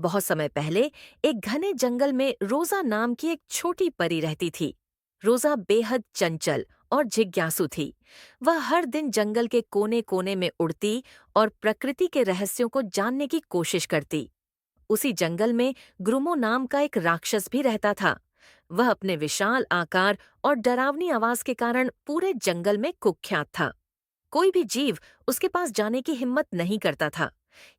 बहुत समय पहले एक घने जंगल में रोजा नाम की एक छोटी परी रहती थी। रोजा बेहद चंचल और जिज्ञासु थी। वह हर दिन जंगल के कोने कोने में उड़ती और प्रकृति के रहस्यों को जानने की कोशिश करती। उसी जंगल में ग्रुमो नाम का एक राक्षस भी रहता था। वह अपने विशाल आकार और डरावनी आवाज के कारण पूरे जंगल में कुख्यात था। कोई भी जीव उसके पास जाने की हिम्मत नहीं करता था।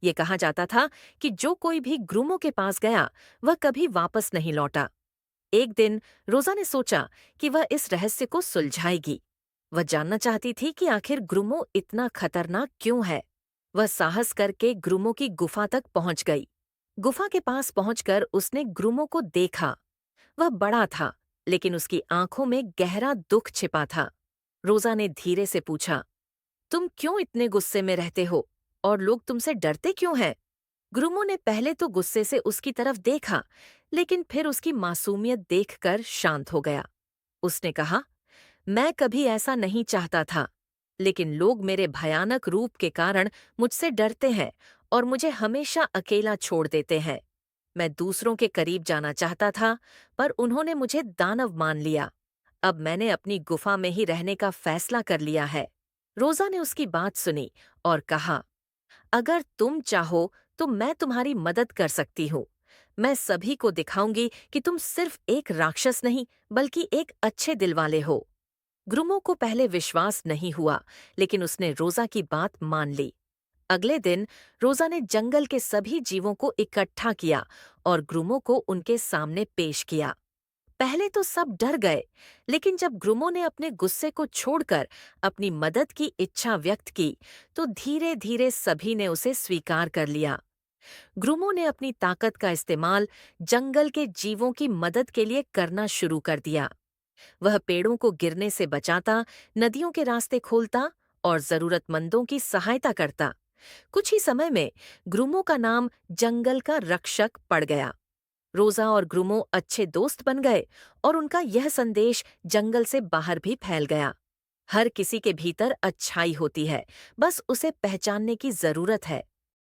ये कहा जाता था कि जो कोई भी ग्रुमो के पास गया वह कभी वापस नहीं लौटा। एक दिन रोजा ने सोचा कि वह इस रहस्य को सुलझाएगी। वह जानना चाहती थी कि आखिर ग्रुमो इतना खतरनाक क्यों है। वह साहस करके ग्रुमो की गुफा तक पहुंच गई। गुफा के पास पहुंचकर उसने ग्रुमो को देखा। वह बड़ा था, लेकिन उसकी आंखों में गहरा दुख छिपा था। रोजा ने धीरे से पूछा, तुम क्यों इतने गुस्से में रहते हो और लोग तुमसे डरते क्यों हैं? गुरुमो ने पहले तो गुस्से से उसकी तरफ देखा, लेकिन फिर उसकी मासूमियत देखकर शांत हो गया। उसने कहा, मैं कभी ऐसा नहीं चाहता था, लेकिन लोग मेरे भयानक रूप के कारण मुझसे डरते हैं और मुझे हमेशा अकेला छोड़ देते हैं। मैं दूसरों के करीब जाना चाहता था, पर उन्होंने मुझे दानव मान लिया। अब मैंने अपनी गुफा में ही रहने का फैसला कर लिया है। रोजा ने उसकी बात सुनी और कहा, अगर तुम चाहो तो मैं तुम्हारी मदद कर सकती हूँ। मैं सभी को दिखाऊंगी कि तुम सिर्फ एक राक्षस नहीं, बल्कि एक अच्छे दिल वाले हो। ग्रुमो को पहले विश्वास नहीं हुआ, लेकिन उसने रोजा की बात मान ली। अगले दिन रोजा ने जंगल के सभी जीवों को इकट्ठा किया और ग्रुमो को उनके सामने पेश किया। पहले तो सब डर गए, लेकिन जब ग्रुमो ने अपने गुस्से को छोड़कर अपनी मदद की इच्छा व्यक्त की, तो धीरे धीरे सभी ने उसे स्वीकार कर लिया। ग्रुमो ने अपनी ताकत का इस्तेमाल जंगल के जीवों की मदद के लिए करना शुरू कर दिया। वह पेड़ों को गिरने से बचाता, नदियों के रास्ते खोलता और जरूरतमंदों की सहायता करता। कुछ ही समय में ग्रुमो का नाम जंगल का रक्षक पड़ गया। रोजा और ग्रुमो अच्छे दोस्त बन गए और उनका यह संदेश जंगल से बाहर भी फैल गया। हर किसी के भीतर अच्छाई होती है, बस उसे पहचानने की जरूरत है।